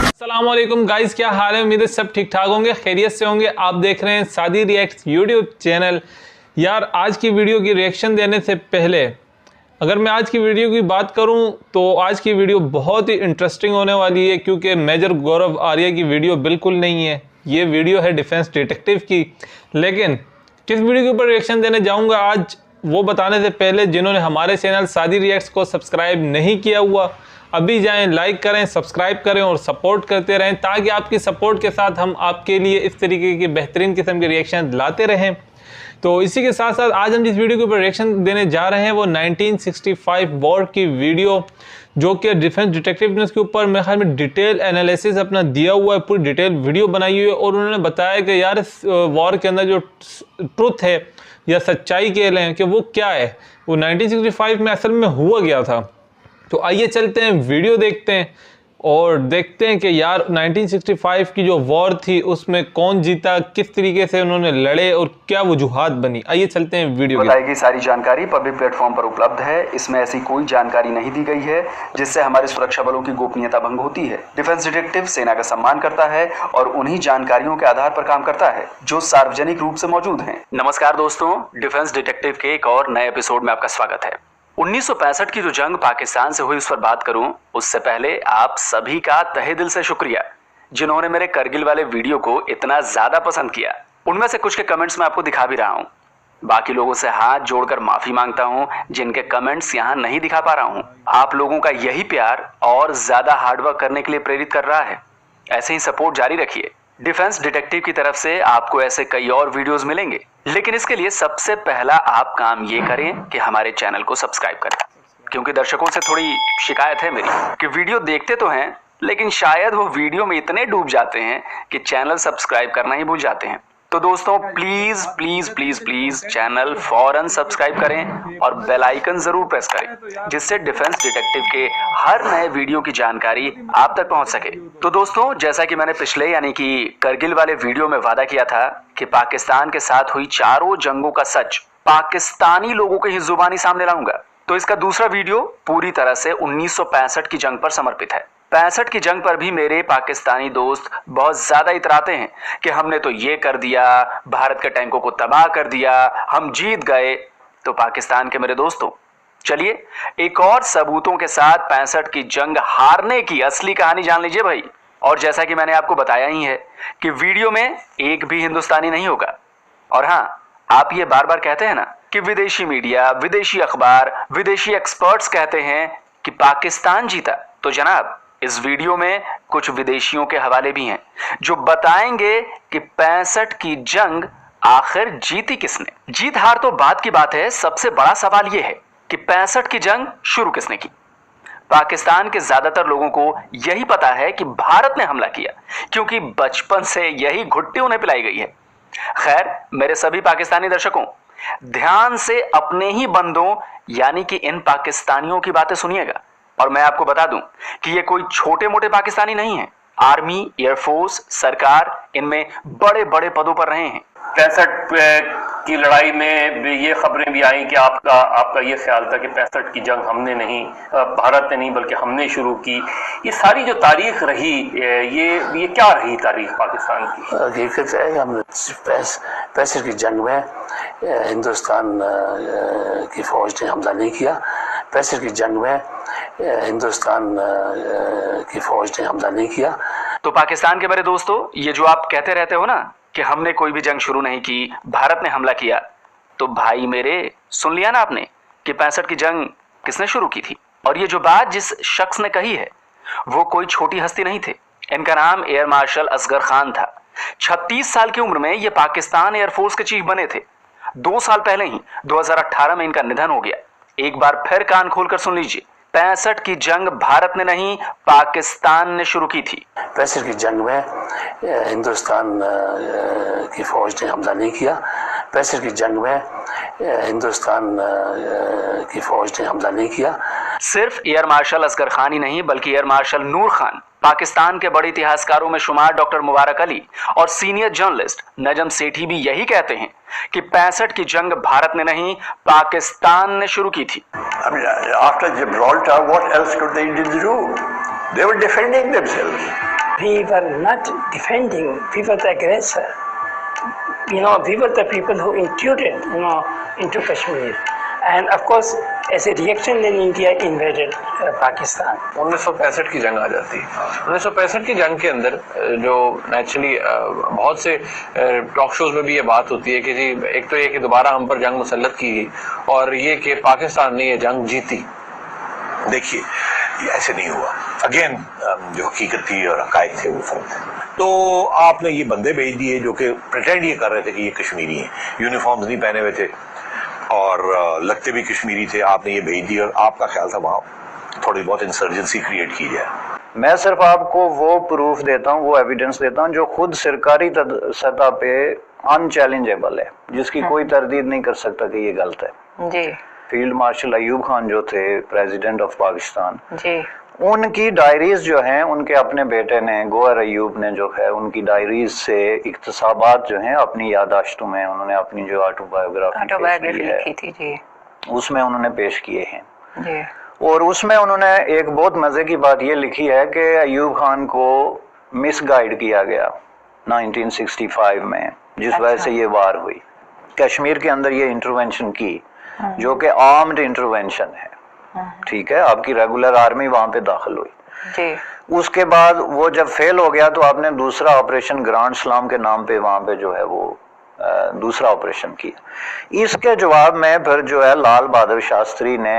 अस्सलामुअलैकुम गाइस, क्या हाल है। उम्मीद है सब ठीक ठाक होंगे, खैरियत से होंगे। आप देख रहे हैं सादी रिएक्ट्स यूट्यूब चैनल। यार आज की वीडियो की रिएक्शन देने से पहले अगर मैं आज की वीडियो की बात करूं तो आज की वीडियो बहुत ही इंटरेस्टिंग होने वाली है, क्योंकि मेजर गौरव आर्या की वीडियो बिल्कुल नहीं है। ये वीडियो है डिफेंस डिटेक्टिव की। लेकिन किस वीडियो के ऊपर रिएक्शन देने जाऊंगा आज, वो बताने से पहले जिन्होंने हमारे चैनल सादी रिएक्ट्स को सब्सक्राइब नहीं किया हुआ, अभी जाएं, लाइक करें, सब्सक्राइब करें और सपोर्ट करते रहें, ताकि आपकी सपोर्ट के साथ हम आपके लिए इस तरीके की बेहतरीन किस्म के रिएक्शन लाते रहें। तो इसी के साथ साथ आज हम जिस वीडियो के ऊपर रिएक्शन देने जा रहे हैं वो 1965 वॉर की वीडियो, जो कि डिफेंस डिटेक्टिवनेस के ऊपर मेरे ख्याल में डिटेल एनालिसिस अपना दिया हुआ है, पूरी डिटेल वीडियो बनाई हुई है। और उन्होंने बताया कि यार इस वॉर के अंदर जो ट्रुथ है या सच्चाई कह लें कि वो क्या है, वो 1965 में असल में हुआ गया था। तो आइए चलते हैं, वीडियो देखते हैं और देखते हैं कि यार 1965 की जो वॉर थी उसमें कौन जीता, किस तरीके से उन्होंने लड़े और क्या वजूहात बनी। आइए चलते हैं वीडियो। बताई गई सारी जानकारी पब्लिक प्लेटफॉर्म पर उपलब्ध है। इसमें ऐसी कोई जानकारी नहीं दी गई है जिससे हमारे सुरक्षा बलों की गोपनीयता भंग होती है। डिफेंस डिटेक्टिव सेना का सम्मान करता है और उन्हीं जानकारियों के आधार पर काम करता है जो सार्वजनिक रूप से मौजूद है। नमस्कार दोस्तों, डिफेंस डिटेक्टिव के एक और नए एपिसोड में आपका स्वागत है। 1965 की जो जंग पाकिस्तान से हुई उस पर बात करूं उससे पहले आप सभी का तहे दिल से शुक्रिया जिन्होंने मेरे करगिल वाले वीडियो को इतना ज्यादा पसंद किया। उनमें से कुछ के कमेंट्स मैं आपको दिखा भी रहा हूं। बाकी लोगों से हाथ जोड़कर माफी मांगता हूं जिनके कमेंट्स यहां नहीं दिखा पा रहा हूं। आप लोगों का यही प्यार और ज्यादा हार्डवर्क करने के लिए प्रेरित कर रहा है। ऐसे ही सपोर्ट जारी रखिए। डिफेंस डिटेक्टिव की तरफ से आपको ऐसे कई और वीडियोस मिलेंगे, लेकिन इसके लिए सबसे पहला आप काम ये करें कि हमारे चैनल को सब्सक्राइब करें, क्योंकि दर्शकों से थोड़ी शिकायत है मेरी कि वीडियो देखते तो हैं लेकिन शायद वो वीडियो में इतने डूब जाते हैं कि चैनल सब्सक्राइब करना ही भूल जाते हैं। तो दोस्तों please please please please channel फौरन सब्सक्राइब करें और बेल आइकन जरूर प्रेस करें, जिससे डिफेंस डिटेक्टिव के हर नए वीडियो की जानकारी आप तक पहुंच सके। तो दोस्तों, जैसा कि मैंने पिछले यानी कि करगिल वाले वीडियो में वादा किया था कि पाकिस्तान के साथ हुई चारों जंगों का सच पाकिस्तानी लोगों के ही जुबानी सामने लाऊंगा, तो इसका दूसरा वीडियो पूरी तरह से 1965 की जंग पर समर्पित है। 65 की जंग पर भी मेरे पाकिस्तानी दोस्त बहुत ज्यादा इतराते हैं कि हमने तो ये कर दिया, भारत के टैंकों को तबाह कर दिया, हम जीत गए। तो पाकिस्तान के मेरे दोस्तों, चलिए एक और सबूतों के साथ 65 की जंग हारने की असली कहानी जान लीजिए भाई। और जैसा कि मैंने आपको बताया ही है कि वीडियो में एक भी हिंदुस्तानी नहीं होगा। और हाँ, आप ये बार बार कहते हैं ना कि विदेशी मीडिया, विदेशी अखबार, विदेशी एक्सपर्ट्स कहते हैं कि पाकिस्तान जीता, तो जनाब इस वीडियो में कुछ विदेशियों के हवाले भी हैं जो बताएंगे कि 65 की जंग आखिर जीती किसने। जीत हार तो बात की बात है, सबसे बड़ा सवाल यह है कि 65 की जंग शुरू किसने की। पाकिस्तान के ज्यादातर लोगों को यही पता है कि भारत ने हमला किया, क्योंकि बचपन से यही घुट्टी उन्हें पिलाई गई है। खैर, मेरे सभी पाकिस्तानी दर्शकों, ध्यान से अपने ही बंदों यानी कि इन पाकिस्तानियों की बातें सुनिएगा। और मैं आपको बता दूं कि ये कोई छोटे मोटे पाकिस्तानी नहीं है। आर्मी, एयरफोर्स, सरकार, इनमें बड़े बड़े पदों पर रहे हैं। 65 की लड़ाई में ये खबरें भी आई कि आपका ये ख्याल था कि 65 की जंग हमने नहीं, भारत ने नहीं बल्कि हमने शुरू की। ये सारी जो तारीख रही, ये क्या रही तारीख पाकिस्तान की? हकीकत है, हमने 65 की जंग में हिंदुस्तान की फौज ने हमला नहीं किया। 65 की जंग में हिंदुस्तान की फौज ने हमला नहीं किया। तो पाकिस्तान के मेरे दोस्तों, ये जो आप कहते रहते हो ना कि हमने कोई भी जंग शुरू नहीं की, भारत ने हमला किया, तो भाई मेरे सुन लिया ना आपने कि 65 की जंग किसने शुरू की थी। और ये जो बात जिस शख्स ने कही है वो कोई छोटी हस्ती नहीं थे। इनका नाम एयर मार्शल असगर खान था। 36 साल की उम्र में ये पाकिस्तान एयरफोर्स के चीफ बने थे। 2 साल पहले ही 2018 में इनका निधन हो गया। एक बार फिर कान खोलकर सुन लीजिए, 65 की जंग भारत ने नहीं, पाकिस्तान ने शुरू की थी। 65 की जंग में हिंदुस्तान की फौज ने हमला नहीं किया। 65 की जंग में हिंदुस्तान की फौज ने हमला नहीं किया। सिर्फ एयर मार्शल असगर खान ही नहीं बल्कि एयर मार्शल नूर खान पाकिस्तान के बड़े इतिहासकारों में शुमार डॉक्टर मुबारक अली और सीनियर जर्नलिस्ट नजम सेठी भी यही कहते हैं कि 65 की जंग भारत ने नहीं पाकिस्तान ने शुरू की थी। After Gibraltar, what else could the Indians do? They were defending themselves. We were not defending. We were the aggressor. We were the people who intruded, into Kashmir. And of course, as a reaction, then India invaded Pakistan. 1965 की जंग आ जाती है। 1965 की जंग के अंदर जो naturally बहुत से टॉक शोज में भी ये बात होती है कि जी एक तो ये कि दोबारा हम पर जंग मुसल्लत की गई और ये कि पाकिस्तान ने ये जंग जीती। देखिए, ये ऐसे नहीं हुआ। अगेन जो हकीकत थी और हकायक थे वो फर्क थे। तो आपने ये बंदे भेज दिए जो कि प्रिटेंड ये कर रहे थे कि ये कश्मीरी हैं, यूनिफॉर्म्स नहीं पहने हुए थे और लगते भी कश्मीरी थे। आपने ये भेज दिया और आपका ख्याल था वहाँ थोड़ी बहुत इंसर्जेंसी क्रिएट की जाए। मैं सिर्फ आपको वो प्रूफ देता हूँ, वो एविडेंस देता हूँ जो खुद सरकारी सतह पे अनचैलेंजेबल है, जिसकी कोई तरदीद नहीं कर सकता कि ये गलत है जी। फील्ड मार्शल अयूब खान जो थे प्रेसिडेंट ऑफ पाकिस्तान जी, उनकी डायरीज जो हैं, उनके अपने बेटे ने गौहर अयूब ने जो है उनकी डायरीज से इक्तसाबात जो हैं अपनी यादाश्तों में उन्होंने अपनी जो ऑटोबायोग्राफी लिखी थी जी, उसमें उन्होंने पेश किए हैं जी। और उसमें उन्होंने एक बहुत मजे की बात ये लिखी है कि अयूब खान को मिसगाइड किया गया 1965 में, जिस वजह से ये वार हुई। कश्मीर के अंदर ये इंटरवेंशन की जो कि आर्म्ड इंटरवेंशन है, ठीक है, आपकी रेगुलर आर्मी वहां पे दाखिल हुई जी। उसके बाद वो जब फेल हो गया तो आपने दूसरा ऑपरेशन ग्रांड सलाम के नाम पे वहां पे जो है वो दूसरा ऑपरेशन किया। इसके जवाब में फिर जो है लाल बहादुर शास्त्री ने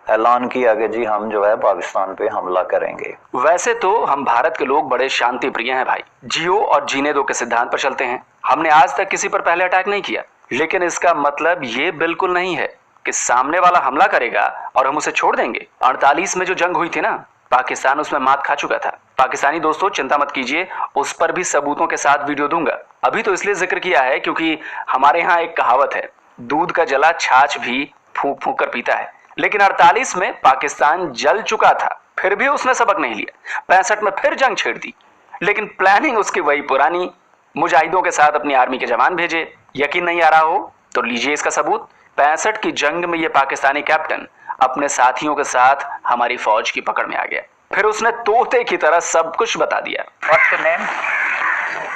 ऐलान किया कि जी हम जो है पाकिस्तान पे हमला करेंगे। वैसे तो हम भारत के लोग बड़े शांति प्रिय हैं भाई, जियो और जीने दो के सिद्धांत पर चलते हैं। हमने आज तक किसी पर पहले अटैक नहीं किया, लेकिन इसका मतलब ये बिल्कुल नहीं है कि सामने वाला हमला करेगा और हम उसे छोड़ देंगे। 48 में जो जंग हुई थी ना, पाकिस्तान उसमें मात खा चुका था। पाकिस्तानी दोस्तों चिंता मत कीजिए, उस पर भी सबूतों के साथ वीडियो दूंगा। अभी तो इसलिए जिक्र किया है क्योंकि हमारे यहाँ एक कहावत है, दूध का जला छाछ भी फूंक फूंक कर पीता है। लेकिन 48 में पाकिस्तान जल चुका था, फिर भी उसने सबक नहीं लिया। 65 में फिर जंग छेड़ दी, लेकिन प्लानिंग उसकी वही पुरानी, मुजाहिदों के साथ अपनी आर्मी के जवान भेजे। यकीन नहीं आ रहा हो तो लीजिए इसका सबूत। 65 की जंग में ये पाकिस्तानी कैप्टन अपने साथियों के साथ हमारी फौज की पकड़ में आ गया। फिर उसने तोते की तरह सब कुछ बता दिया। What's your name?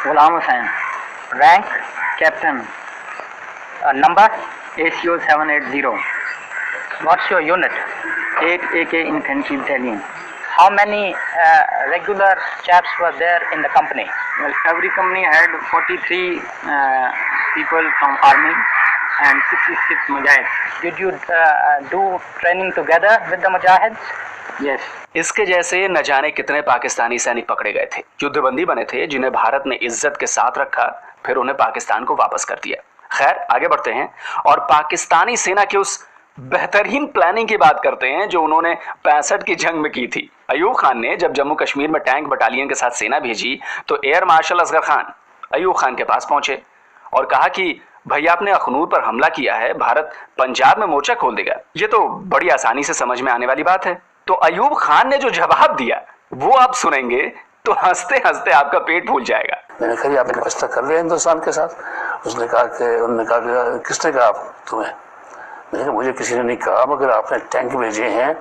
Ghulam Hussain. Rank Captain. Number ACO 780. What's your unit? 8 AK Infantry Battalion. How many regular chaps were there in the company? Well, every company had 43 people from army and 66 mujahids. Did you do training together with the mujahids? Yes. इसके जैसे न जाने कितने पाकिस्तानी सैनिक पकड़े गए थे, युद्धबंदी बने थे, जिन्हें भारत ने इज्जत के साथ रखा, फिर उन्हें पाकिस्तान को वापस कर दिया। खैर आगे बढ़ते हैं और पाकिस्तानी सेना के उस बेहतरीन प्लानिंग की बात करते हैं जो उन्होंने 65 की जंग में की थी। अयूब खान ने जब जम्मू कश्मीर में टैंक बटालियन के साथ सेना भेजी तो एयर मार्शल असगर खान अयूब खान के पास पहुंचे और कहा कि भैया आपने अखनूर पर हमला किया है, भारत पंजाब में मोर्चा खोल देगा। ये तो बड़ी आसानी से समझ में आने वाली बात है। तो अयूब खान ने जो जवाब दिया वो आप सुनेंगे तो हंसते हंसते आपका पेट फूल जाएगा। मैंने कहा आप व्यवस्था कर रहे हैं हिंदुस्तान के साथ? उसने कहा कि उन्होंने कहा कि किसने कहा तुम्हें? मैंने कहा मुझे किसी ने नहीं कहा, मगर आपने टैंक भेजे हैं,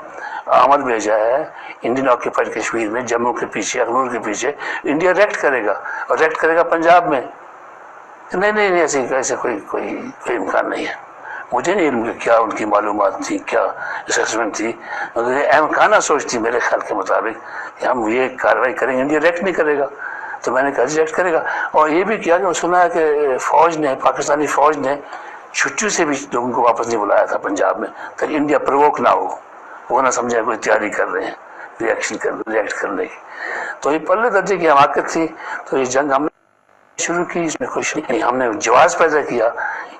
आमद भेजा है इंडियन ऑक्यूपाइड कश्मीर में, जम्मू के पीछे, अखनूर के पीछे। इंडिया रेक्ट करेगा और रेक्ट करेगा पंजाब में। नहीं नहीं नहीं, ऐसे कोई इम्कान नहीं है। मुझे नहीं इल्म क्या उनकी मालूमात थी, क्या असेसमेंट थी, मगर ये अहमकाना सोच थी मेरे ख्याल के मुताबिक कि हम ये कार्रवाई करेंगे, इंडिया रेक्ट नहीं करेगा। तो मैंने कहा रेक्ट करेगा। और ये भी किया कि सुना है कि फौज ने, पाकिस्तानी फौज ने छुट्टी से भी लोगों को वापस नहीं बुलाया था पंजाब में, ताकि इंडिया प्रवोक ना हो, वो ना समझे कोई तैयारी कर रहे हैं रिएक्ट करने की। तो ये पल्ले दर्जे की हमाकत थी। तो ये जंग हमने शुरू की, इसमें कुछ नहीं, हमने जवाब पैदा किया,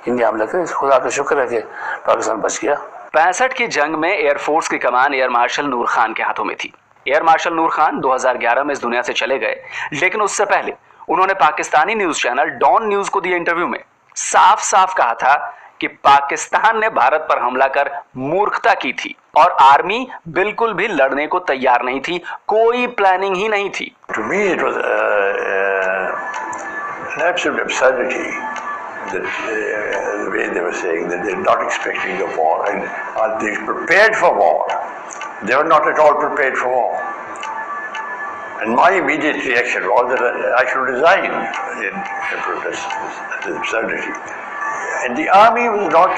इंडिया हमला करे। खुदा का शुक्र है कि पाकिस्तान बच गया। 65 की जंग में एयरफोर्स की कमान एयर मार्शल नूर खान के हाथों में थी। एयर मार्शल नूर खान 2011 में इस दुनिया से चले गए, लेकिन उससे पहले उन्होंने Pakistani news channel Dawn news को दिए इंटरव्यू में साफ साफ कहा था कि पाकिस्तान ने भारत पर हमला कर मूर्खता की थी। और आर्मी बिल्कुल भी लड़ने को तैयार नहीं थी, कोई प्लानिंग ही नहीं थी। To me it was an absolute absurdity that the way they were saying that they're not expecting a war and are they prepared for war? They were not at all prepared for war. And my immediate reaction was that I should resign in protest. That is absurdity. And the army was not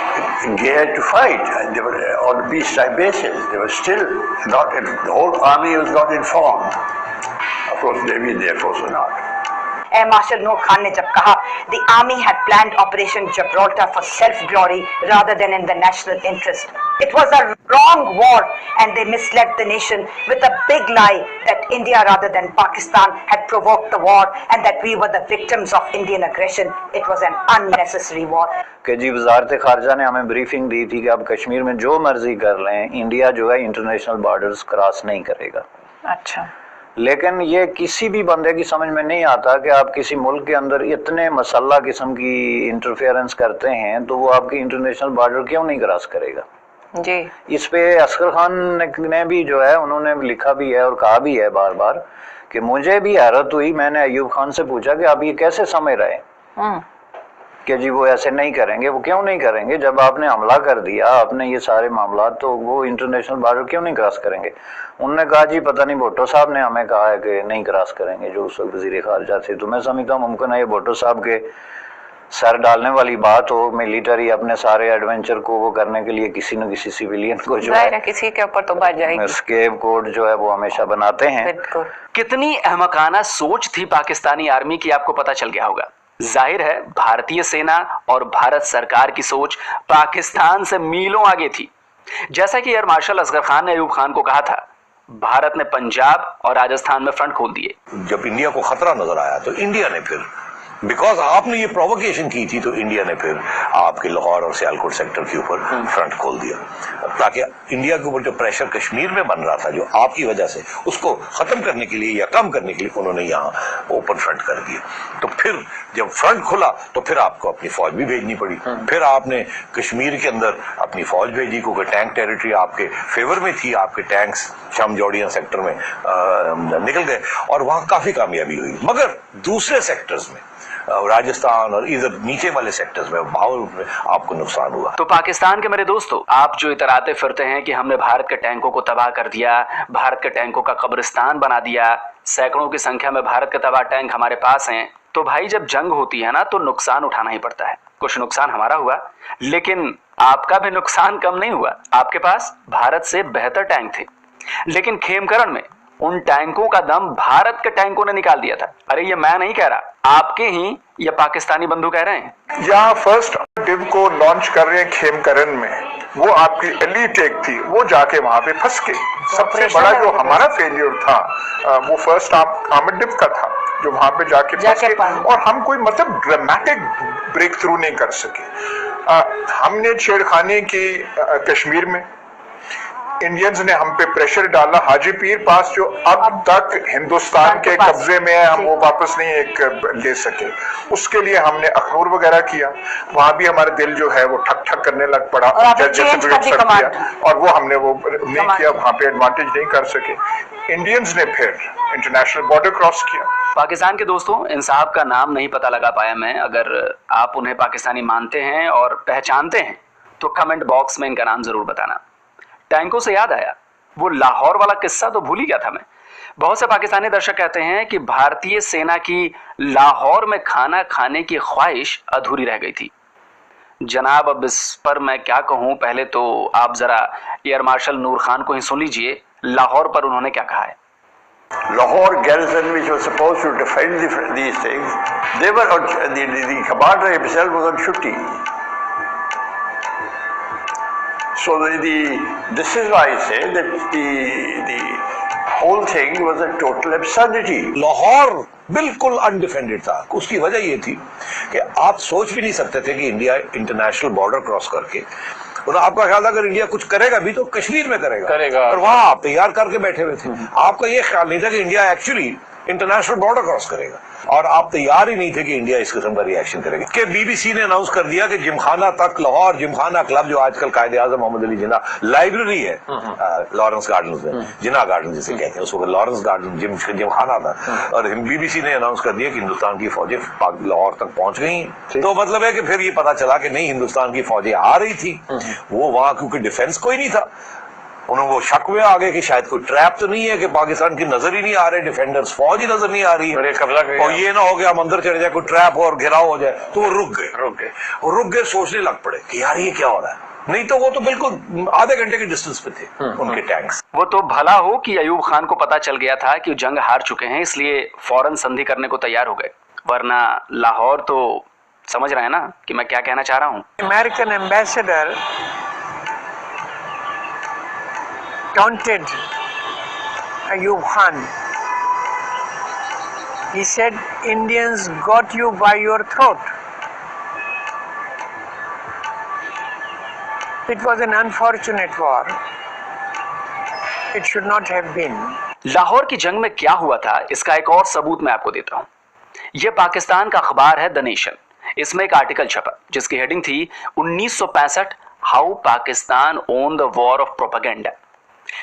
geared to fight. And they were on a peacetime basis. They were still not. The whole army was not informed. Of course, Navy and Air Force were not. Air Marshal Noor Khan ने जब कहा the army had planned Operation Gibraltar for self-glory rather than in the national interest. It was a wrong war and they misled the nation with a big lie that India rather than Pakistan had provoked the war and that we were the victims of Indian aggression. It was an unnecessary war. कि जी वजारत खारजा ने हमें briefing दी थी कि आप कश्मीर में जो मर्जी कर लें, इंडिया जो है इंटरनेशनल बॉर्डर्स क्रॉस नहीं करेगा। अच्छा, लेकिन ये किसी भी बंदे की समझ में नहीं आता कि आप किसी मुल्क के अंदर इतने मसल्ला किस्म की इंटरफेरेंस करते हैं तो वो आपकी इंटरनेशनल बॉर्डर क्यों नहीं क्रॉस करेगा जी। इस पे असगर खान ने भी जो है उन्होंने लिखा भी है और कहा भी है बार बार कि मुझे भी हैरत हुई। मैंने अयूब खान से पूछा कि आप ये कैसे समझ रहे हैं कि जी वो ऐसे नहीं करेंगे। वो क्यों नहीं करेंगे? जब आपने हमला कर दिया, आपने ये सारे मामला, तो वो इंटरनेशनल बॉर्डर क्यों नहीं क्रॉस करेंगे? उन्होंने कहा जी पता नहीं भुट्टो साहब ने हमें कहा है कि नहीं क्रॉस करेंगे, जो उस वक्त वज़ीर ख़ारिजा थे। तो मैं समझता हूँ मुमकिन है ये भुट्टो साहब के सर डालने वाली बात हो। मिलिट्री अपने सारे एडवेंचर को वो करने के लिए किसी न किसी सिविलियन को जो है किसी के ऊपर तो बात जाएगी, स्केप कोड जो है वो हमेशा बनाते हैं। कितनी अहमकाना सोच थी पाकिस्तानी आर्मी की, आपको पता चल गया होगा। जाहिर है भारतीय सेना और भारत सरकार की सोच पाकिस्तान से मीलों आगे थी। जैसा कि एयर मार्शल असगर खान ने अयूब खान को कहा था, भारत ने पंजाब और राजस्थान में फ्रंट खोल दिए। जब इंडिया को खतरा नजर आया तो इंडिया ने फिर, बिकॉज आपने ये प्रोवोकेशन की थी, तो इंडिया ने फिर आपके लाहौर और सियालकोट सेक्टर के ऊपर फ्रंट खोल दिया, ताकि इंडिया के ऊपर जो प्रेशर कश्मीर में बन रहा था जो आपकी वजह से, उसको खत्म करने के लिए या कम करने के लिए उन्होंने यहाँ ओपन फ्रंट कर दिया। तो फिर जब फ्रंट खुला तो फिर आपको अपनी फौज भी भेजनी पड़ी। फिर आपने कश्मीर के अंदर अपनी फौज भेजी, क्योंकि टैंक टेरिटरी आपके फेवर में थी, आपके टैंक्स शम जोड़िया सेक्टर में निकल गए और वहां काफी कामयाबी हुई। मगर दूसरे सेक्टर्स में, राजस्थान और इधर नीचे वाले सेक्टर्स में, भावल में आपको नुकसान हुआ। तो पाकिस्तान के मेरे दोस्तों, आप जो इतराते फिरते हैं कि हमने भारत के टैंकों को तबाह कर दिया, भारत के टैंकों का कब्रिस्तान बना दिया, सैकड़ों की संख्या में भारत के तबाह टैंक हमारे पास हैं, तो भाई जब जंग होती है ना तो नुकसान उठाना ही पड़ता है। कुछ नुकसान हमारा हुआ, लेकिन आपका भी नुकसान कम नहीं हुआ। आपके पास भारत से बेहतर टैंक थे, लेकिन खेमकरण में उन टैंकों का दम भारत के टैंकों ने निकाल दिया था। अरे ये मैं नहीं कह रहा, आपके ही ये पाकिस्तानी बंधु कह रहे हैं। जहाँ फर्स्ट डिव को लॉन्च कर रहे हैं खेमकरण में, वो आपकी एलीट एक थी, वो जाके वहां पे फंस के। सबसे बड़ा जो हमारा फेलियर था वो फर्स्ट आर्मड डिव का था, जो वहां पे जाके फंस के, और हम कोई मतलब ड्रामेटिक ब्रेक थ्रू नहीं कर सके। हमने छेड़खानी की कश्मीर में, इंडियंस ने हम पे प्रेशर डाला। हाजी पीर पास जो अब तक हिंदुस्तान के कब्जे में है, हम वो वापस नहीं ले सके। उसके लिए हमने अखनूर वगैरह किया, वहां भी हमारा दिल जो है वो ठक ठक करने लग पड़ा, और वो हमने वो नहीं किया, वहां पे एडवांटेज नहीं कर सके। इंडियंस ने फिर इंटरनेशनल बॉर्डर क्रॉस किया। पाकिस्तान के दोस्तों, इन साहब का नाम नहीं पता लगा पाया मैं। अगर आप उन्हें पाकिस्तानी मानते हैं और पहचानते हैं तो कमेंट बॉक्स में इनका नाम जरूर बताना। टैंकों से याद आया, वो लाहौर वाला किस्सा तो भूल ही गया था मैं। बहुत से पाकिस्तानी दर्शक कहते हैं कि भारतीय सेना की लाहौर में खाना खाने की ख्वाहिश अधूरी रह गई थी। जनाब, अब इस पर मैं क्या कहूं, पहले तो आप जरा एयर मार्शल नूर खान को ही सुन लीजिए, लाहौर पर उन्होंने क्या कहा है। Lahore garrison, which was supposed to defend these things, they were the commander himself was on duty. So this is why I say that the whole thing was a total absurdity. Lahore बिल्कुल अनडिफेंडेड था। उसकी वजह ये थी कि आप सोच भी नहीं सकते थे कि इंडिया इंटरनेशनल बॉर्डर क्रॉस करके, और आपका ख्याल था अगर इंडिया कुछ करेगा भी तो कश्मीर में करेगा। और वहां आप तैयार करके बैठे हुए थे। आपका ये ख्याल नहीं था कि India actually international border cross करेगा। और आप तैयार ही नहीं थे कि इंडिया इस किस्म का रिएक्शन करेगा कि बीबीसी ने अनाउंस कर दिया कि जिमखाना तक, लाहौर जिमखाना क्लब जो आजकल कायदे आजम मोहम्मद अली जिन्ना लाइब्रेरी है लॉरेंस गार्डन में, जिन्ना गार्डन जिसे कहते हैं, उसको लॉरेंस गार्डन जिमखाना था, और बीबीसी ने अनाउंस कर दिया कि हिंदुस्तान की फौजें लाहौर तक पहुंच गई। तो मतलब है कि फिर ये पता चला कि नहीं, हिंदुस्तान की फौजें आ रही थी, वो वहां क्योंकि डिफेंस कोई नहीं था, उन्हें वो शक में आ गए कि शायद कोई ट्रैप तो नहीं है कि पाकिस्तान की नजर ही नहीं आ रहे डिफेंडर्स, फौज ही नजर नहीं आ रही है, और ये ना हो गया हम अंदर चढ़ जाए, कोई ट्रैप और घेराव हो जाए, तो वो रुक गए, सोचने लग पड़े कि यार ये क्या हो रहा है। नहीं तो वो तो बिल्कुल आधे घंटे के डिस्टेंस पे थे उनके टैंक्स। वो तो भला हो कि अयूब खान को पता चल गया था कि जंग हार चुके हैं, इसलिए फौरन संधि करने को तैयार हो गए, वरना लाहौर तो समझ रहे हैं ना कि मैं क्या कहना चाह रहा हूँ। American ambassador taunted Ayub Khan. He said, Indians got you by your throat. It was an unfortunate war. It should not have been. Lahore की जंग में क्या हुआ था, इसका एक और सबूत मैं आपको देता हूं। यह पाकिस्तान का अखबार है द नेशन। इसमें एक आर्टिकल छपा जिसकी हेडिंग थी 1965 how Pakistan own the war of propaganda.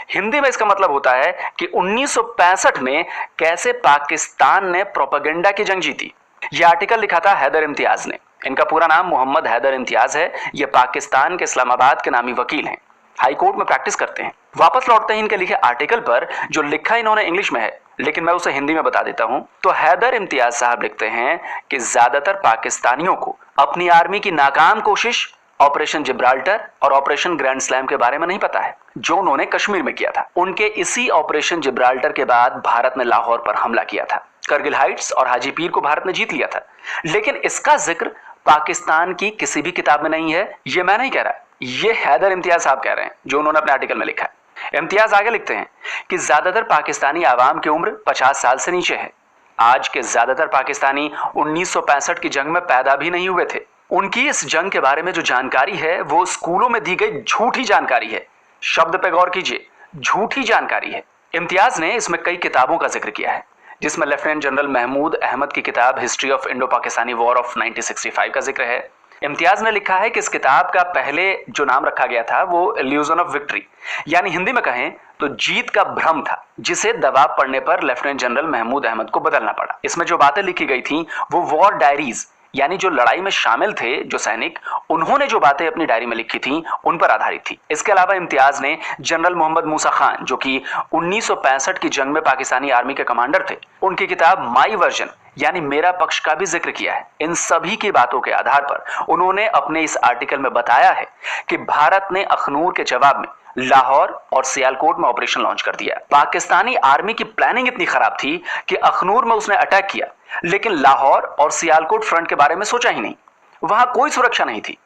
Hindi में इसका मतलब होता है कि 1965 में कैसे पाकिस्तान ने प्रोपेगेंडा की जंग जीती। यह आर्टिकल लिखा था हैदर इम्तियाज ने। इनका पूरा नाम मोहम्मद हैदर इम्तियाज है। यह पाकिस्तान के इस्लामाबाद के नामी वकील हैं, हाई कोर्ट में प्रैक्टिस करते हैं। वापस लौटते हैं इनके लिखे आर्टिकल पर, जो लिखा इन्होंने इंग्लिश में है लेकिन मैं उसे हिंदी में बता देता हूं। तो हैदर इम्तियाज साहब लिखते हैं कि ज्यादातर पाकिस्तानियों को अपनी आर्मी की नाकाम कोशिश ऑपरेशन जिब्राल्टर और ऑपरेशन ग्रैंड स्लैम के बारे में नहीं पता है, जो उन्होंने कश्मीर में किया था। उनके इसी ऑपरेशन जिब्राल्टर के बाद भारत ने लाहौर पर हमला किया था। करगिल हाइट्स और हाजी पीर को भारत ने जीत लिया था, लेकिन इसका जिक्र पाकिस्तान की किसी भी किताब में नहीं है। ये मैं नहीं कह रहा, ये हैदर इम्तियाज साहब कह रहे हैं, जो उन्होंने अपने आर्टिकल में लिखा है। इम्तियाज आगे लिखते हैं कि ज्यादातर पाकिस्तानी आवाम की उम्र 50 साल से नीचे है। आज के ज्यादातर पाकिस्तानी 1965 की जंग में पैदा भी नहीं हुए थे। उनकी इस जंग के बारे में जो जानकारी है वो स्कूलों में दी गई झूठी जानकारी है। शब्द पे गौर कीजिए, झूठी जानकारी है। इम्तियाज ने इसमें कई किताबों का जिक्र किया है, जिसमें लेफ्टिनेंट जनरल महमूद अहमद की किताब history of Indo Pakistani war of 1965 का जिक्र है। इम्तियाज ने लिखा है कि इस किताब का पहले जो नाम रखा गया था वो इल्यूजन ऑफ विक्ट्री, यानी हिंदी में कहें तो जीत का भ्रम था, जिसे दबाव पड़ने पर लेफ्टिनेंट जनरल महमूद अहमद को बदलना पड़ा। इसमें जो बातें लिखी गई थी वो वॉर डायरीज, यानी जो लड़ाई में शामिल थे जो सैनिक, उन्होंने जो बातें अपनी डायरी में लिखी थी उन पर आधारित थी। इसके अलावा इम्तियाज ने जनरल मोहम्मद मूसा खान, जो कि 1965 की जंग में पाकिस्तानी आर्मी के कमांडर थे, उनकी किताब माई वर्जन यानी मेरा पक्ष का भी जिक्र किया है। इन सभी की बातों के आधार पर उन्होंने अपने इस आर्टिकल में बताया है कि भारत ने अखनूर के जवाब में लाहौर और सियालकोट में ऑपरेशन लॉन्च कर दिया। पाकिस्तानी आर्मी की प्लानिंग इतनी खराब थी कि अखनूर में उसने अटैक किया, लेकिन लाहौर और सियालकोट फ्रंट के बारे में सोचा ही नहीं। वहां कोई सुरक्षा नहीं थी।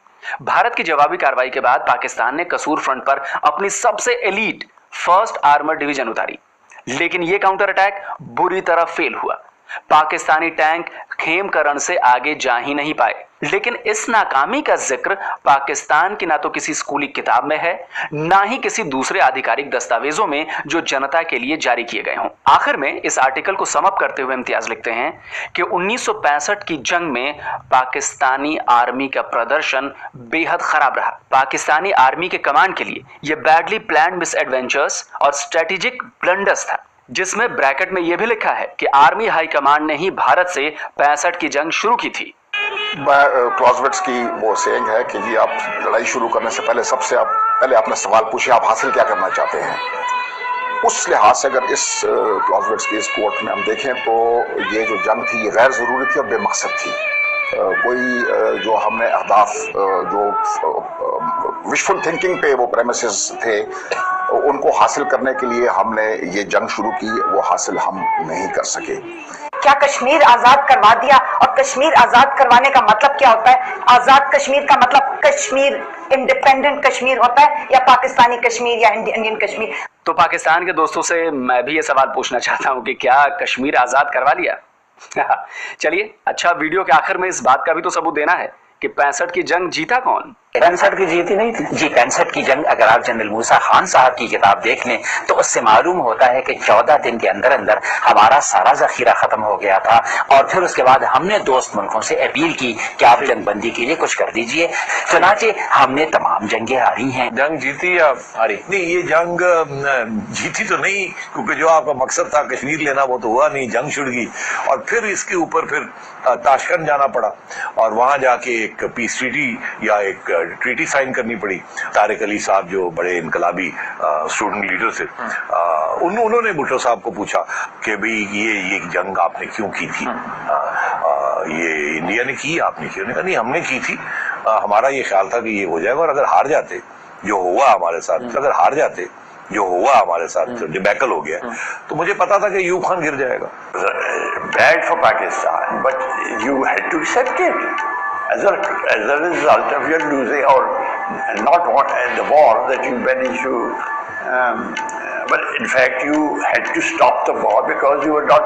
भारत की जवाबी कार्रवाई के बाद पाकिस्तान ने कसूर फ्रंट पर अपनी सबसे एलीट फर्स्ट आर्मर डिवीजन उतारी, लेकिन यह काउंटर अटैक बुरी तरह फेल हुआ। पाकिस्तानी टैंक खेमकरण से आगे जा ही नहीं पाए। लेकिन इस नाकामी का जिक्र पाकिस्तान की ना तो किसी स्कूली किताब में है, ना ही किसी दूसरे आधिकारिक दस्तावेजों में जो जनता के लिए जारी किए गए हों। आखिर में इस आर्टिकल को समअप करते हुए इम्तियाज लिखते हैं कि 1965 की जंग में पाकिस्तानी आर्मी का प्रदर्शन बेहद खराब रहा। पाकिस्तानी आर्मी के कमांड के लिए यह बैडली प्लान्ड मिसएडवेंचर्स और स्ट्रेटेजिक ब्लंडर्स था, जिसमें ब्रैकेट में यह भी लिखा है कि आर्मी हाई कमांड ने ही भारत से 65 की जंग शुरू की थी। क्लॉजविट्स की वो सेइंग है कि जी आप लड़ाई शुरू करने से पहले सबसे आप पहले अपना सवाल पूछिए आप हासिल क्या करना चाहते हैं। उस लिहाज से अगर इस क्लॉजविट्स की इस कोर्ट में हम देखें तो ये जो जंग थी ये गैर ज़रूरी थी और बेमकसद थी। कोई जो हमने अहदाफ जो विशफुल थिंकिंग पे वो प्रेमिसेस थे उनको हासिल करने के लिए हमने ये जंग शुरू की, वो हासिल हम नहीं कर सके। क्या कश्मीर आजाद करवा दिया? और कश्मीर आजाद करवाने का मतलब क्या होता है? आजाद कश्मीर का मतलब कश्मीर इंडिपेंडेंट कश्मीर होता है या पाकिस्तानी कश्मीर या इंडियन कश्मीर? तो पाकिस्तान के दोस्तों से मैं भी ये सवाल पूछना चाहता हूं कि क्या कश्मीर आजाद करवा लिया? चलिए, अच्छा वीडियो के आखिर में इस बात का भी तो सबूत देना है कि 65 की जंग जीता कौन। 65 की जीत ही नहीं थी जी। 65 की जंग अगर आप जनरल मूसा खान साहब की किताब देख लें तो उससे मालूम होता है कि 14 दिन के अंदर अंदर हमारा सारा जखीरा खत्म हो गया था और फिर उसके बाद हमने दोस्त मुल्कों से अपील की कि आप जंगबंदी के लिए कुछ कर दीजिए। चुनाचे हमने तमाम जंगें हारी हैं। जंग जीती या हारी? नहीं, ये जंग जीती तो नहीं, क्योंकि जो आपका मकसद था कश्मीर लेना वो तो हुआ नहीं, जंग छिड़ गई। और फिर इसके ऊपर फिर ताशकंद जाना पड़ा और वहां जाके एक पीस ट्रीटी या एक ट्रीटी साइन करनी पड़ी। तारिक अली साहब जो बड़े इनकलाबी स्टूडेंट लीडर थे, उन्होंने भुट्टो साहब को पूछा कि भाई ये जंग आपने क्यों की थी, ये इंडिया ने की, आपने क्यों? नहीं, हमने की थी, हमारा ये ख्याल था कि ये हो जाएगा और अगर हार जाते, जो हुआ हमारे साथ, अगर हार जाते जो हुआ हमारे साथ, जो डिबैकल हो गया, तो मुझे पता था कि अय्यूब खान गिर जाएगा। Bad for Pakistan, but you had to accept it as a result of your losing or not want the war that you managed to. But in fact, you had to stop the war because you were not.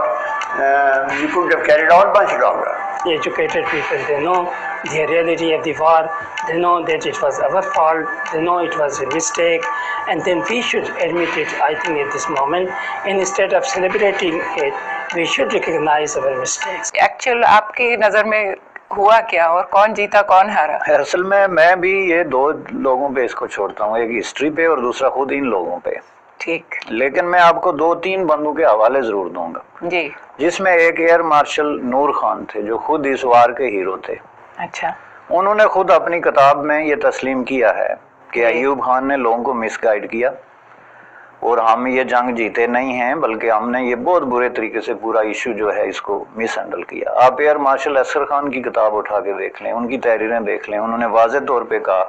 You could have carried on much longer. The educated people, they know the reality of the war. They know that it was our fault. They know it was a mistake, and then we should admit it. I think at this moment, instead of celebrating it, we should recognize our mistakes. Actual, आपकी नज़र में हुआ क्या और कौन जीता कौन हारा? असल में मैं भी ये दो लोगों पे इसको छोड़ता हूँ, एक हिस्ट्री पे और दूसरा खुद इन लोगों पे। ठीक। लेकिन मैं आपको 2-3 बंदों के हवाले जरूर दूंगा जी, जिसमें एक एयर मार्शल नूर खान थे जो खुद इस वार के हीरो थे। अच्छा। उन्होंने खुद अपनी किताब में ये तस्लीम किया है कि अय्यूब खान ने लोगों को मिसगाइड किया और हम ये जंग जीते नहीं हैं, बल्कि हमने ये बहुत बुरे तरीके से पूरा इशू जो है इसको मिस हैंडल किया। आप एयर मार्शल असगर खान की किताब उठा के देख लें, उनकी तहरीरें देख लें, उन्होंने वाज़ेह तौर पे कहा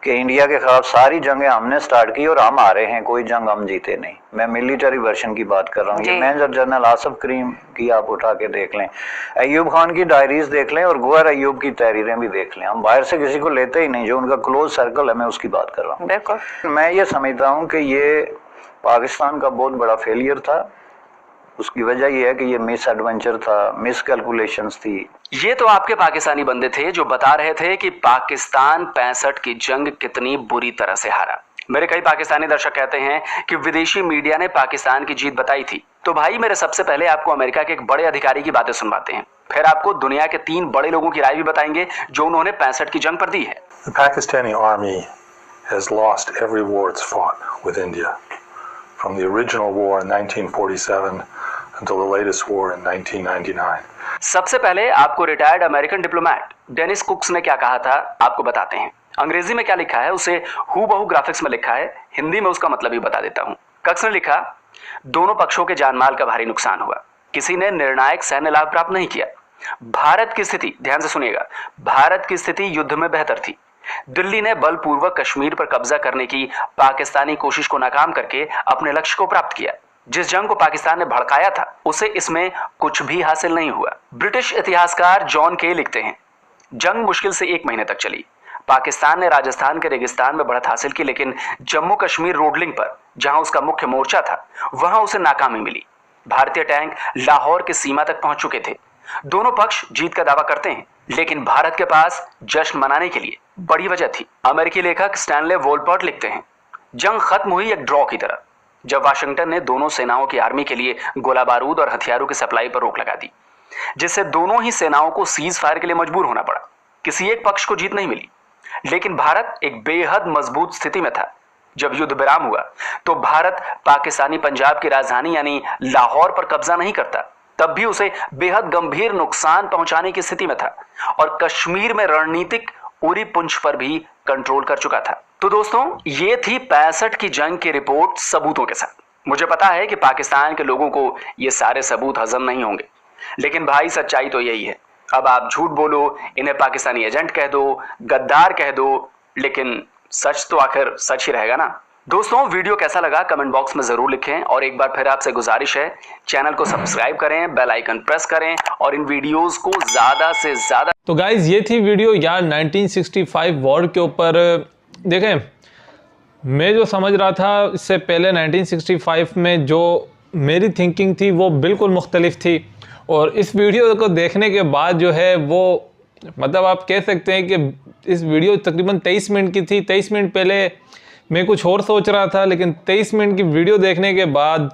कि इंडिया के खिलाफ सारी जंगें हमने स्टार्ट की और हम हारे हैं, कोई जंग हम जीते नहीं। मैं मिलिट्री वर्जन की बात कर रहा हूँ। ये मेजर जनरल आसिफ करीम की आप उठा के देख लें, अय्यूब खान की डायरीज देख लें और गौहर अय्यूब की तहरीरें भी देख लें। हम बाहर से किसी को लेते ही नहीं, जो उनका क्लोज सर्कल है मैं उसकी बात कर रहा हूँ। बिल्कुल। मैं ये समझता हूँ कि ये पाकिस्तान का बहुत बड़ा फेलियर था। उसकी वजह यह है कि ये मिस एडवेंचर था, मिस कैलकुलेशंस थी। ये तो आपके पाकिस्तानी बंदे थे जो बता रहे थे कि पाकिस्तान 65 की जंग कितनी बुरी तरह से हारा। मेरे कई पाकिस्तानी दर्शक कहते हैं कि विदेशी मीडिया ने पाकिस्तान की जीत बताई थी। तो भाई मेरे सबसे पहले आपको अमेरिका के एक बड़े अधिकारी की बातें सुनवाते हैं, फिर आपको दुनिया के 3 बड़े लोगों की राय भी बताएंगे जो उन्होंने 65 की जंग पर दी है। The Pakistani army has lost every war it's fought with India, from the original war in 1947 until the latest war in 1999. सबसे पहले आपको retired American diplomat Dennis Kux ने क्या कहा था आपको बताते हैं। अंग्रेजी में क्या लिखा है उसे हूबहू ग्राफिक्स में लिखा है, हिंदी में उसका मतलब भी बता देता हूं। कुक्स ने लिखा, दोनों पक्षों के जानमाल का भारी नुकसान हुआ, किसी ने निर्णायक सैन्य लाभ प्राप्त नहीं किया। भारत की स्थिति, ध्यान से सुनिएगा, भारत की स्थिति युद्ध में बेहतर थी। दिल्ली ने बलपूर्वक कश्मीर पर कब्जा करने की पाकिस्तानी कोशिश को नाकाम करके अपने लक्ष्य को प्राप्त किया। जिस जंग को पाकिस्तान ने भड़काया था उसे इसमें कुछ भी हासिल नहीं हुआ। ब्रिटिश इतिहासकार जॉन के लिखते हैं, जंग मुश्किल से 1 महीने तक चली। पाकिस्तान ने राजस्थान के रेगिस्तान में बढ़त हासिल की, लेकिन जम्मू कश्मीर रोड लिंक पर जहां उसका मुख्य मोर्चा था वहां उसे नाकामी मिली। भारतीय टैंक लाहौर की सीमा तक पहुंच चुके थे। दोनों पक्ष जीत का दावा करते हैं, लेकिन भारत के पास जश्न मनाने के लिए बड़ी वजह थी। अमेरिकी लेखक स्टैनले वोलपर्ट लिखते हैं, जंग खत्म हुई एक ड्रॉ की तरह, जब वाशिंगटन ने दोनों सेनाओं की आर्मी के लिए गोला बारूद और हथियारों की सप्लाई पर रोक लगा दी, जिससे दोनों ही सेनाओं को सीज फायर के लिए मजबूर होना पड़ा। किसी एक पक्ष को जीत नहीं मिली, लेकिन भारत एक बेहद मजबूत स्थिति में था। जब युद्ध विराम हुआ तो भारत पाकिस्तानी पंजाब की राजधानी यानी लाहौर पर कब्जा नहीं करता, तब भी उसे बेहद गंभीर नुकसान पहुंचाने की स्थिति में था और कश्मीर में रणनीतिक उरी पुंछ पर भी कंट्रोल कर चुका था। तो दोस्तों, ये थी 65 की जंग की रिपोर्ट सबूतों के साथ। मुझे पता है कि पाकिस्तान के लोगों को ये सारे सबूत हजम नहीं होंगे, लेकिन भाई सच्चाई तो यही है। अब आप झूठ बोलो, इन्हें पाकिस्तानी एजेंट कह दो, गद्दार कह दो, लेकिन सच तो आखिर सच ही रहेगा ना। दोस्तों, वीडियो कैसा लगा कमेंट बॉक्स में जरूर लिखें और एक बार फिर आपसे गुजारिश है, चैनल को सब्सक्राइब करें, बेल आइकन प्रेस करें और इन वीडियोस को ज्यादा से ज्यादा। तो गाइज ये थी वीडियो यार 1965 वॉर के ऊपर। देखें, मैं जो समझ रहा था इससे पहले 1965 में जो मेरी थिंकिंग थी वो बिल्कुल मुख्तलिफ थी, और इस वीडियो को देखने के बाद जो है वो मतलब आप कह सकते हैं कि इस वीडियो तकरीबन 23 मिनट की थी। 23 मिनट पहले मैं कुछ और सोच रहा था, लेकिन 23 मिनट की वीडियो देखने के बाद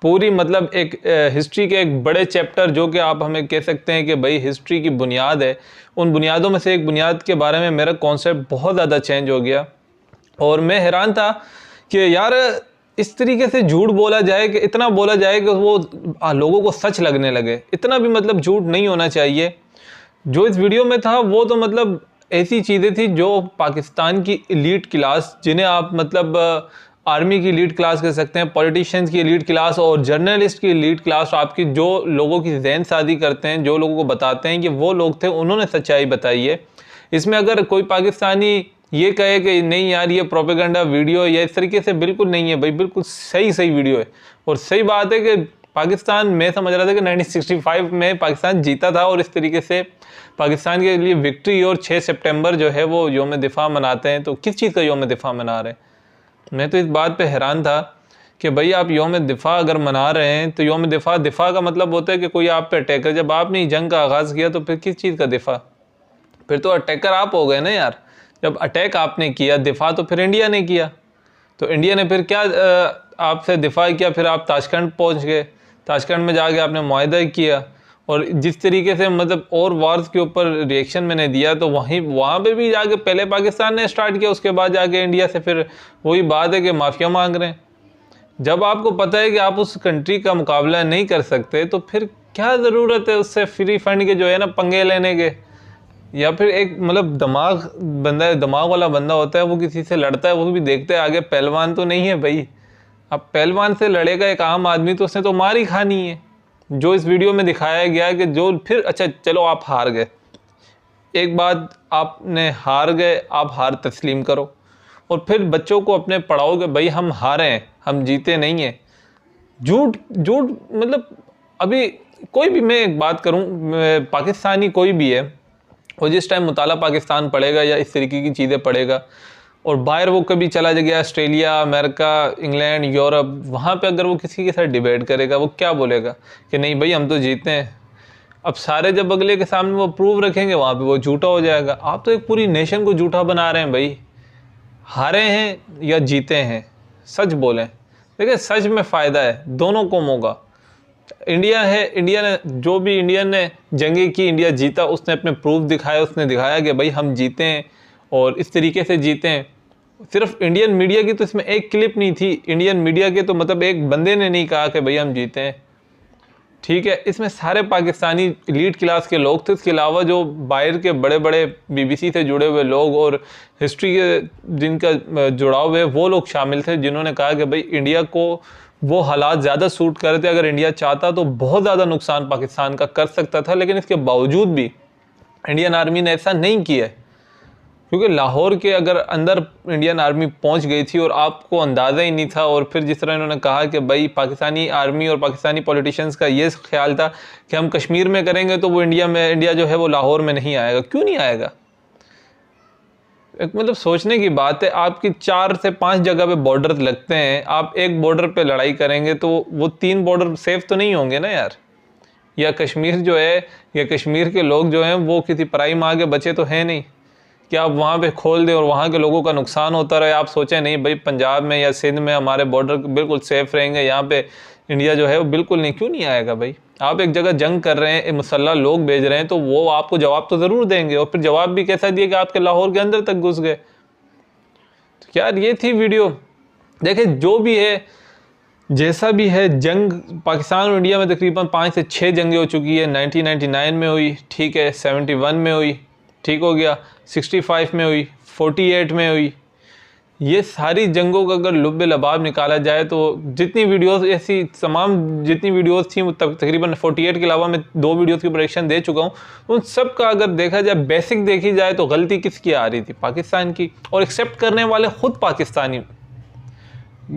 पूरी मतलब एक हिस्ट्री के एक बड़े चैप्टर, जो कि आप हमें कह सकते हैं कि भाई हिस्ट्री की बुनियाद है, उन बुनियादों में से एक बुनियाद के बारे में मेरा कॉन्सेप्ट बहुत ज़्यादा चेंज हो गया। और मैं हैरान था कि यार इस तरीके से झूठ बोला जाए, कि इतना बोला जाए कि वो लोगों को सच लगने लगे। इतना भी मतलब झूठ नहीं होना चाहिए। जो इस वीडियो में था वो तो मतलब ऐसी चीज़ें थी जो पाकिस्तान की एलीट क्लास, जिन्हें आप मतलब आर्मी की एलीट क्लास कह सकते हैं, पॉलिटिशियंस की एलीट क्लास और जर्नलिस्ट की एलीट क्लास, आपकी जो लोगों की जहन साजी करते हैं, जो लोगों को बताते हैं कि वो लोग थे, उन्होंने सच्चाई बताई है। इसमें अगर कोई पाकिस्तानी ये कहे कि नहीं यार ये प्रोपेगेंडा वीडियो या इस तरीके से, बिल्कुल नहीं है भाई, बिल्कुल सही वीडियो है। और सही बात है कि पाकिस्तान, मैं समझ रहा था कि 1965 में पाकिस्तान जीता था, और इस तरीके से पाकिस्तान के लिए विक्ट्री और 6 सितंबर जो है वो योम दिफा मनाते हैं। तो किस चीज़ का योम दिफा मना रहे हैं? मैं तो इस बात पे हैरान था कि भाई आप योम दिफा अगर मना रहे हैं तो योम दिफा का मतलब होता है कि कोई आप पे अटैक है। जब आपने जंग का आगाज़ किया तो फिर किस चीज़ का दिफा? फिर तो अटैकर आप हो गए ना यार। जब अटैक आपने किया, दिफा तो फिर इंडिया ने किया। तो इंडिया ने फिर क्या आपसे दिफा किया? फिर आप ताशकंद पहुंच गए, ताशकंद में जाके आपने मुआहदा किया। और जिस तरीके से मतलब और वार्स के ऊपर रिएक्शन मैंने दिया, तो वहाँ पे भी जाके पहले पाकिस्तान ने स्टार्ट किया, उसके बाद जाके इंडिया से फिर वही बात है कि माफिया मांग रहे हैं। जब आपको पता है कि आप उस कंट्री का मुकाबला नहीं कर सकते, तो फिर क्या ज़रूरत है उससे फ्री फंड के जो है ना पंगे लेने के? या फिर एक मतलब दिमाग वाला बंदा होता है, वो किसी से लड़ता है, वो भी देखते हैं आगे पहलवान तो नहीं है भाई। अब पहलवान से लड़ेगा एक आम आदमी, तो उसने तो मार ही खानी है। जो इस वीडियो में दिखाया गया कि जो फिर अच्छा चलो आप हार गए, एक बात आपने हार गए, आप हार तस्लीम करो और फिर बच्चों को अपने पढ़ाओ कि भाई हम हारे हैं, हम जीते नहीं हैं। झूठ मतलब अभी कोई भी, मैं एक बात करूं, पाकिस्तानी कोई भी है, वो जिस टाइम मुताला पाकिस्तान पढ़ेगा या इस तरीके की चीज़ें पढ़ेगा, और बाहर वो कभी चला गया ऑस्ट्रेलिया, अमेरिका, इंग्लैंड, यूरोप, वहाँ पे अगर वो किसी के साथ डिबेट करेगा, वो क्या बोलेगा कि नहीं भाई हम तो जीते हैं। अब सारे जब अगले के सामने वो प्रूव रखेंगे, वहाँ पे वो झूठा हो जाएगा। आप तो एक पूरी नेशन को झूठा बना रहे हैं भाई। हारे हैं या जीते हैं, सच बोलें। देखिए सच में फ़ायदा है दोनों कौमों का। इंडिया है, इंडिया ने जो भी इंडियन ने जंगें की, इंडिया जीता, उसने अपने प्रूफ दिखाया, उसने दिखाया कि भाई हम जीते हैं और इस तरीके से जीते हैं। सिर्फ इंडियन मीडिया की तो इसमें एक क्लिप नहीं थी, इंडियन मीडिया के तो मतलब एक बंदे ने नहीं कहा कि भाई हम जीते हैं, ठीक है। इसमें सारे पाकिस्तानी एलीट क्लास के लोग थे, इसके अलावा जो बाहर के बड़े बड़े BBC से जुड़े हुए लोग और हिस्ट्री के जिनका जुड़ाव है वो लोग शामिल थे, जिन्होंने कहा कि भाई इंडिया को वो हालात ज़्यादा सूट कर रहे थे। अगर इंडिया चाहता तो बहुत ज़्यादा नुकसान पाकिस्तान का कर सकता था, लेकिन इसके बावजूद भी इंडियन आर्मी ने ऐसा नहीं किया, क्योंकि लाहौर के अगर अंदर इंडियन आर्मी पहुंच गई थी और आपको अंदाज़ा ही नहीं था। और फिर जिस तरह इन्होंने कहा कि भाई पाकिस्तानी आर्मी और पाकिस्तानी पॉलिटिशियंस का ये ख्याल था कि हम कश्मीर में करेंगे तो वो इंडिया जो है वो लाहौर में नहीं आएगा। क्यों नहीं आएगा? एक मतलब सोचने की बात है। आपकी 4 से 5 जगह पे बॉर्डर लगते हैं, आप एक बॉर्डर पे लड़ाई करेंगे तो वो 3 बॉर्डर सेफ तो नहीं होंगे ना यार। या कश्मीर जो है, या कश्मीर के लोग जो हैं वो किसी पराई माँ के बच्चे तो हैं नहीं कि आप वहाँ पे खोल दें और वहाँ के लोगों का नुकसान होता रहे। आप सोचें नहीं भाई पंजाब में या सिंध में हमारे बॉर्डर बिल्कुल सेफ रहेंगे, यहाँ पे इंडिया जो है वो बिल्कुल नहीं। क्यों नहीं आएगा भाई? आप एक जगह जंग कर रहे हैं, मुसल्लह लोग भेज रहे हैं, तो वो आपको जवाब तो ज़रूर देंगे। और फिर जवाब भी कैसा दिए कि आपके लाहौर के अंदर तक घुस गए। तो यार ये थी वीडियो। देखिए जो भी है, जैसा भी है, जंग पाकिस्तान और इंडिया में तकरीबन 5 से 6 जंगें हो चुकी है। 1999 में हुई, ठीक है, 71 में हुई, ठीक हो गया, 65 में हुई, 48 में हुई। ये सारी जंगों का अगर लुब्बे लबाब निकाला जाए तो जितनी वीडियोस ऐसी तमाम जितनी वीडियोस थी, तकरीबन 48 के अलावा मैं 2 वीडियोस की प्रोडक्शन दे चुका हूँ। उन सब का अगर देखा जाए, बेसिक देखी जाए, तो गलती किसकी आ रही थी? पाकिस्तान की। और एक्सेप्ट करने वाले खुद पाकिस्तानी।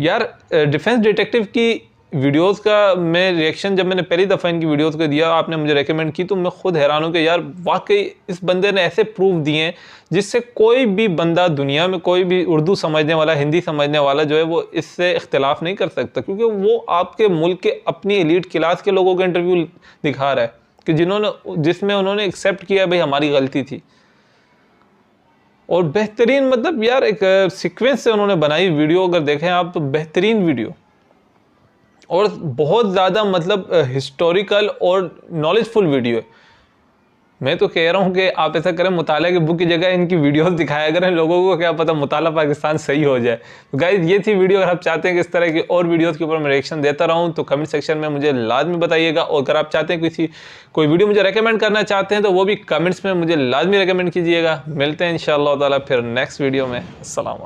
यार डिफेंस डिटेक्टिव की वीडियोस का मैं रिएक्शन जब मैंने पहली दफ़ा इनकी वीडियोस को दिया, आपने मुझे रेकमेंड की, तो मैं खुद हैरान हूँ कि यार वाकई इस बंदे ने ऐसे प्रूफ दिए हैं जिससे कोई भी बंदा दुनिया में, कोई भी उर्दू समझने वाला, हिंदी समझने वाला जो है वो इससे इख्तिलाफ नहीं कर सकता, क्योंकि वो आपके मुल्क के अपनी एलीट क्लास के लोगों के इंटरव्यू दिखा रहा है कि जिसमें उन्होंने एक्सेप्ट किया भाई हमारी गलती थी। और बेहतरीन, मतलब यार एक सीक्वेंस से उन्होंने बनाई वीडियो, अगर देखें आप तो बेहतरीन वीडियो, और बहुत ज़्यादा मतलब हिस्टोरिकल और नॉलेजफुल वीडियो है। मैं तो कह रहा हूँ कि आप ऐसा करें, मुताला की बुक की जगह इनकी वीडियोस दिखाया करें, लोगों को क्या पता मुताला पाकिस्तान सही हो जाए। तो गाइज ये थी वीडियो। अगर आप चाहते हैं कि इस तरह की और वीडियोस के ऊपर मैं रिएक्शन देता रहूँ तो कमेंट सेक्शन में मुझे लाजमी बताइएगा, और अगर आप चाहते हैं कोई वीडियो मुझे रेकमेंड करना चाहते हैं तो वो भी कमेंट्स में मुझे लाजमी रेकमेंड कीजिएगा। मिलते हैं इंशाअल्लाह ताला फिर नेक्स्ट वीडियो में। अस्सलाम वालेकुम।